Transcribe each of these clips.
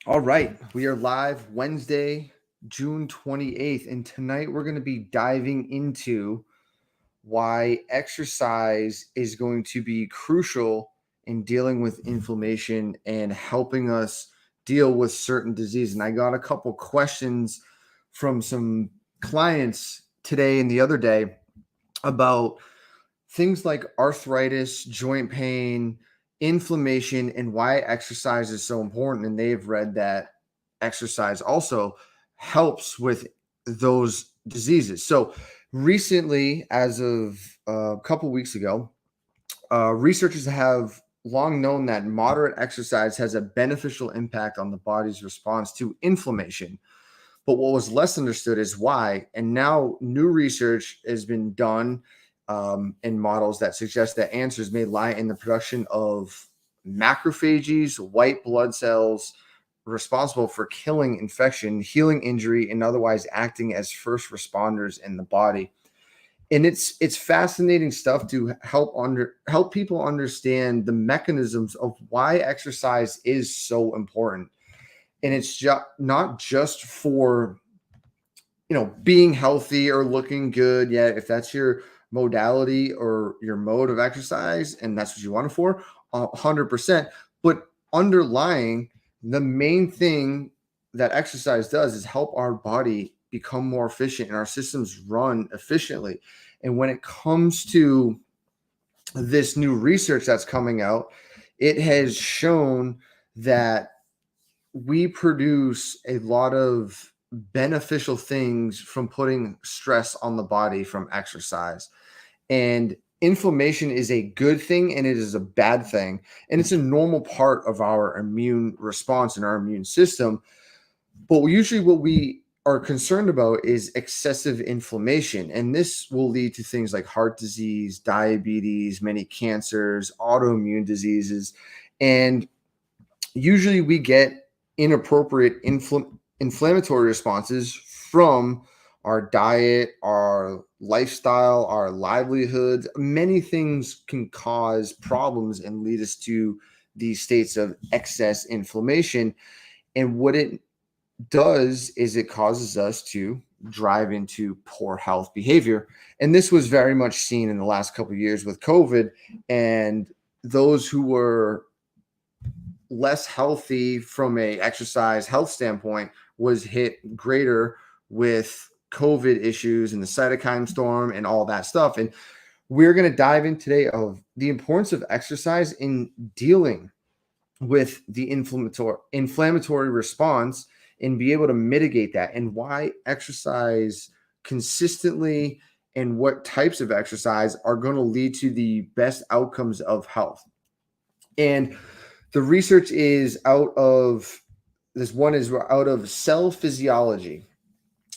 All right, we are live Wednesday, June 28th, and tonight we're going to be diving into why exercise is going to be crucial in dealing with inflammation and helping us deal with certain disease. And I got a couple questions from some clients today and the other day about things like arthritis, joint pain, inflammation, and why exercise is so important. And they've read that exercise also helps with those diseases. So, recently, as of a couple weeks ago, researchers have long known that moderate exercise has a beneficial impact on the body's response to inflammation. But what was less understood is why. And now new research has been done in models that suggest that answers may lie in the production of macrophages, white blood cells responsible for killing infection, healing injury, and otherwise acting as first responders in the body. And it's fascinating stuff to help people understand the mechanisms of why exercise is so important. And it's just not just for being healthy or looking good. Yeah, if that's your modality or your mode of exercise and that's what you want it for, 100%. But underlying, the main thing that exercise does is help our body become more efficient and our systems run efficiently. And when it comes to this new research that's coming out, it has shown that we produce a lot of beneficial things from putting stress on the body from exercise. And inflammation is a good thing and it is a bad thing. And it's a normal part of our immune response and our immune system. But usually, what we are concerned about is excessive inflammation. And this will lead to things like heart disease, diabetes, many cancers, autoimmune diseases. And usually we get inappropriate inflammatory responses from our diet, our lifestyle, our livelihoods. Many things can cause problems and lead us to these states of excess inflammation. And what it does is it causes us to drive into poor health behavior. And this was very much seen in the last couple of years with COVID. And those who were less healthy from a exercise health standpoint was hit greater with COVID issues and the cytokine storm and all that stuff. And we're going to dive in today of the importance of exercise in dealing with the inflammatory response and be able to mitigate that, and why exercise consistently and what types of exercise are going to lead to the best outcomes of health. And the research is out of Cell Physiology.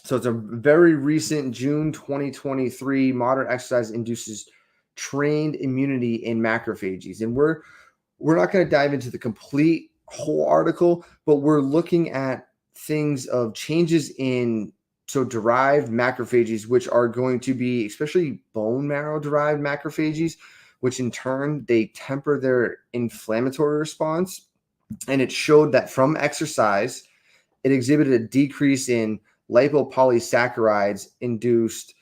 So it's a very recent June 2023. Moderate exercise induces trained immunity in macrophages. And we're not going to dive into the complete whole article, but we're looking at things of changes in derived macrophages, which are going to be especially bone marrow derived macrophages, which in turn they temper their inflammatory response. And it showed that from exercise, it exhibited a decrease in lipopolysaccharides induced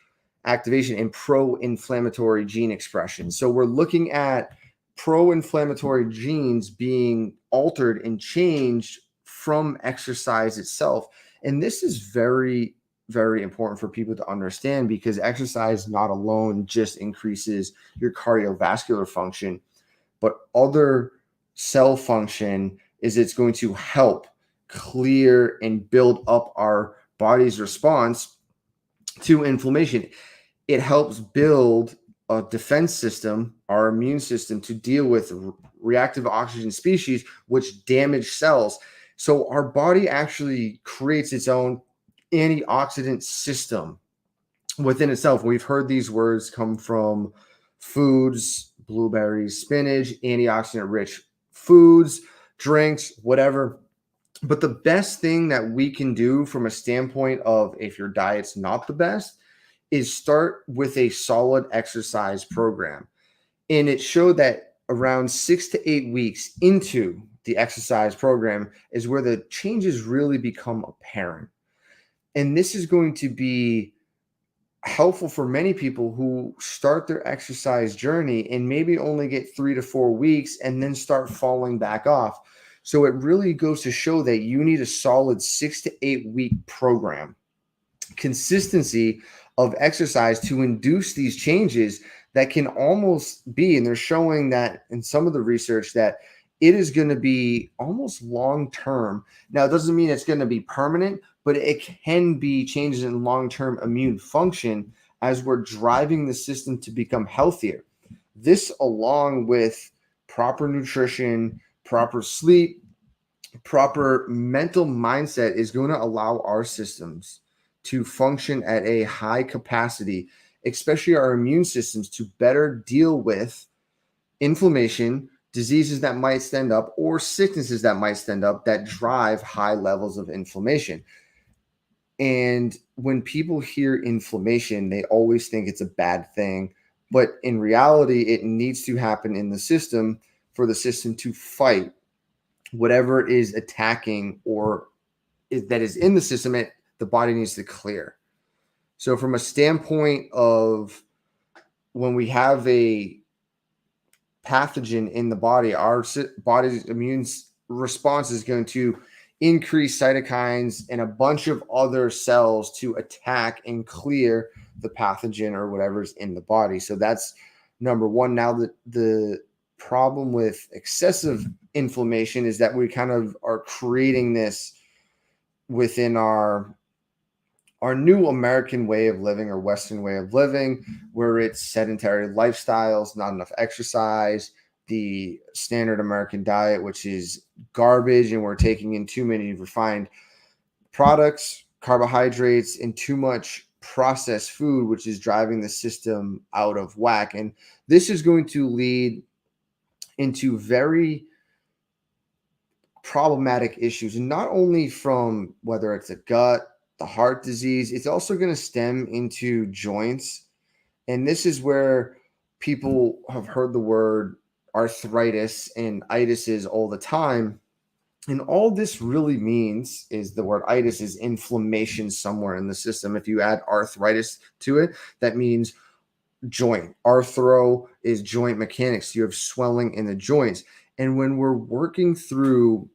activation in pro-inflammatory gene expression. So we're looking at pro-inflammatory genes being altered and changed from exercise itself. And this is very, very important for people to understand, because exercise not alone just increases your cardiovascular function, but other cell function is it's going to help clear and build up our body's response to inflammation. It helps build a defense system, our immune system, to deal with reactive oxygen species, which damage cells. So our body actually creates its own antioxidant system within itself. We've heard these words come from foods, blueberries, spinach, antioxidant rich foods, drinks, whatever. But the best thing that we can do from a standpoint of if your diet's not the best is start with a solid exercise program. And it showed that around 6 to 8 weeks into the exercise program is where the changes really become apparent. And this is going to be helpful for many people who start their exercise journey and maybe only get 3 to 4 weeks and then start falling back off. So it really goes to show that you need a solid 6 to 8 week program, consistency of exercise to induce these changes that can almost be, and they're showing that in some of the research that it is going to be almost long term. Now, it doesn't mean it's going to be permanent, but it can be changes in long term immune function as we're driving the system to become healthier. This, along with proper nutrition, proper sleep, proper mental mindset, is going to allow our systems to function at a high capacity, especially our immune systems, to better deal with inflammation, diseases that might stand up, or sicknesses that might stand up that drive high levels of inflammation. And when people hear inflammation, they always think it's a bad thing. But in reality, it needs to happen in the system for the system to fight whatever is attacking or that is in the system. The body needs to clear. So from a standpoint of when we have a pathogen in the body, our body's immune response is going to increase cytokines and a bunch of other cells to attack and clear the pathogen or whatever's in the body. So that's number one. Now, the problem with excessive inflammation is that we kind of are creating this within our new American way of living or Western way of living, where it's sedentary lifestyles, not enough exercise, the standard American diet, which is garbage, and we're taking in too many refined products, carbohydrates, and too much processed food, which is driving the system out of whack. And this is going to lead into very problematic issues, and not only from whether it's a gut, the heart disease, it's also going to stem into joints. And this is where people have heard the word arthritis and itises all the time. And all this really means is the word itis is inflammation somewhere in the system. If you add arthritis to it, that means joint. Arthro is joint mechanics. You have swelling in the joints. And when we're working through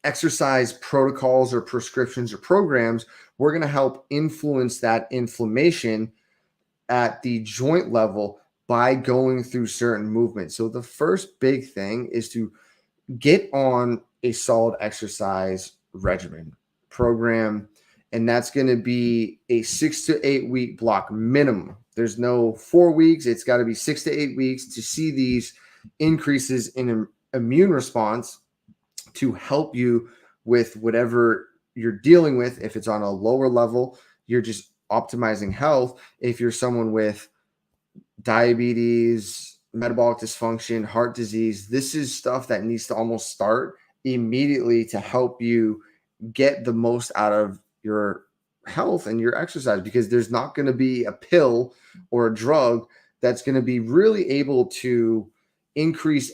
exercise protocols or prescriptions or programs, we're going to help influence that inflammation at the joint level by going through certain movements. So the first big thing is to get on a solid exercise regimen program, and that's going to be a 6 to 8 week block minimum. There's no 4 weeks. It's got to be 6 to 8 weeks to see these increases in immune response to help you with whatever you're dealing with. If it's on a lower level, you're just optimizing health. If you're someone with diabetes, metabolic dysfunction, heart disease, this is stuff that needs to almost start immediately to help you get the most out of your health and your exercise, because there's not going to be a pill or a drug that's going to be really able to increase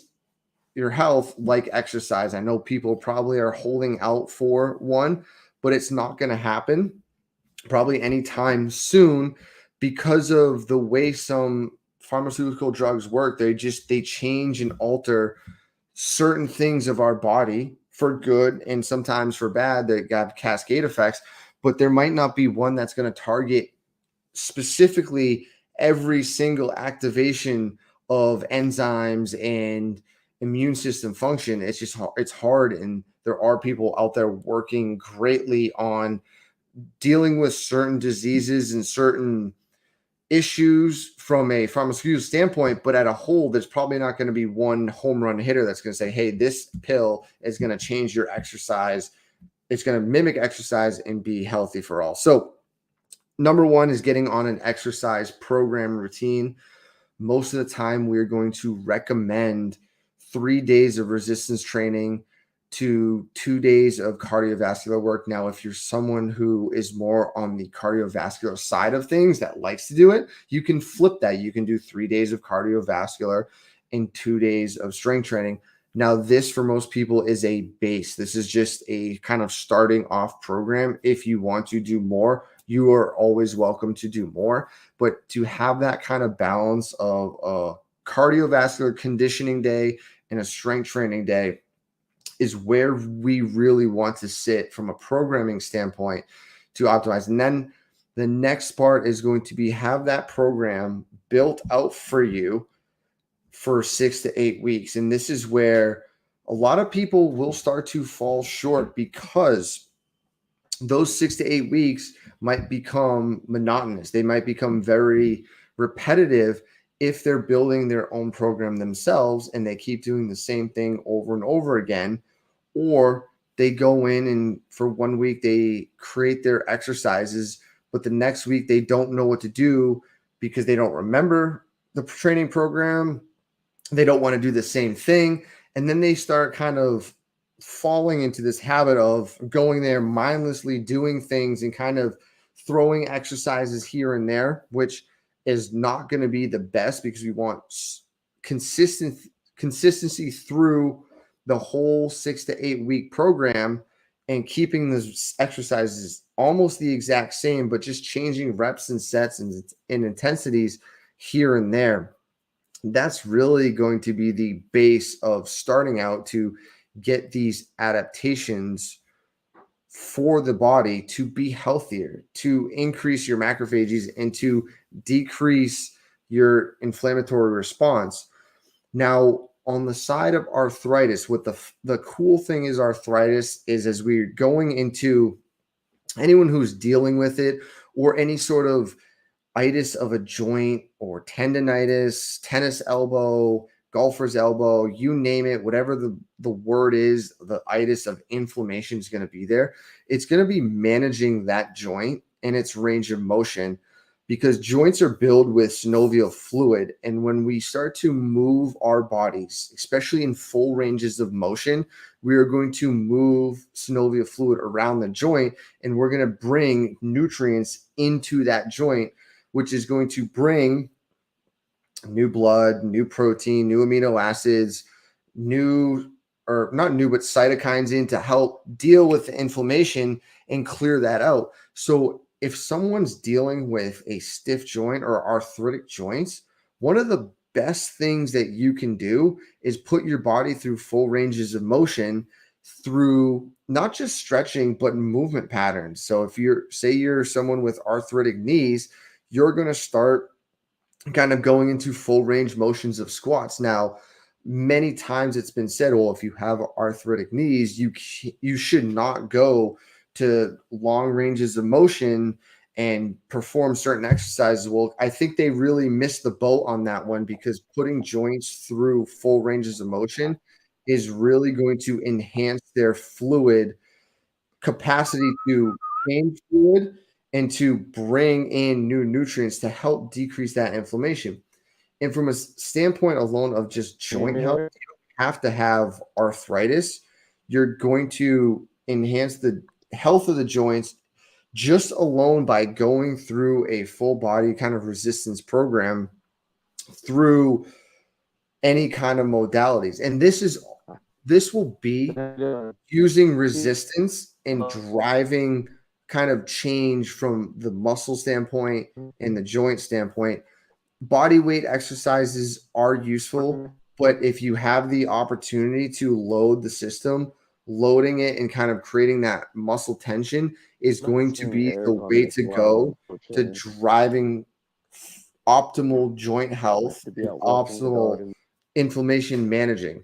your health like exercise. I know people probably are holding out for one, but it's not going to happen probably anytime soon because of the way some pharmaceutical drugs work. They change and alter certain things of our body for good and sometimes for bad. They have cascade effects, but there might not be one that's going to target specifically every single activation of enzymes and immune system function. It's hard, and there are people out there working greatly on dealing with certain diseases and certain issues from a pharmaceutical standpoint, but at a whole, there's probably not going to be one home run hitter that's going to say, hey, this pill is going to change your exercise. It's going to mimic exercise and be healthy for all. So number one is getting on an exercise program routine. Most of the time, we're going to recommend 3 days of resistance training to 2 days of cardiovascular work. Now, if you're someone who is more on the cardiovascular side of things that likes to do it, you can flip that. You can do 3 days of cardiovascular and 2 days of strength training. Now, this for most people is a base. This is just a kind of starting off program. If you want to do more, you are always welcome to do more. But to have that kind of balance of a cardiovascular conditioning day and a strength training day is where we really want to sit from a programming standpoint to optimize. And then the next part is going to be have that program built out for you for 6 to 8 weeks. And this is where a lot of people will start to fall short because those 6 to 8 weeks might become monotonous. They might become very repetitive if they're building their own program themselves and they keep doing the same thing over and over again. Or they go in and for 1 week they create their exercises, but the next week they don't know what to do because they don't remember the training program. They don't want to do the same thing. And then they start kind of falling into this habit of going there mindlessly doing things and kind of throwing exercises here and there, which is not going to be the best because we want consistency through the whole 6 to 8 week program and keeping the exercises almost the exact same, but just changing reps and sets and intensities here and there. That's really going to be the base of starting out to get these adaptations for the body to be healthier, to increase your macrophages and to decrease your inflammatory response. Now, on the side of arthritis, what the cool thing is arthritis is as we're going into anyone who's dealing with it or any sort of itis of a joint or tendonitis, tennis elbow, golfer's elbow, you name it, whatever the word is, the itis of inflammation is going to be there. It's going to be managing that joint and its range of motion because joints are built with synovial fluid. And when we start to move our bodies, especially in full ranges of motion, we are going to move synovial fluid around the joint and we're going to bring nutrients into that joint, which is going to bring new blood, new protein, new amino acids, new or not new, but cytokines in to help deal with the inflammation and clear that out. So if someone's dealing with a stiff joint or arthritic joints, one of the best things that you can do is put your body through full ranges of motion through not just stretching, but movement patterns. So if you're someone with arthritic knees, you're going to start kind of going into full range motions of squats. Now, many times it's been said, well, if you have arthritic knees, you should not go to long ranges of motion and perform certain exercises. Well, I think they really missed the boat on that one because putting joints through full ranges of motion is really going to enhance their fluid capacity to change fluid and to bring in new nutrients to help decrease that inflammation. And from a standpoint alone of just joint health, you don't have to have arthritis. You're going to enhance the health of the joints just alone by going through a full body kind of resistance program through any kind of modalities. And this will be using resistance and driving kind of change from the muscle standpoint and the joint standpoint. Body weight exercises are useful, but if you have the opportunity to load the system, loading it and kind of creating that muscle tension is going to be the way to go to driving optimal joint health, optimal inflammation managing.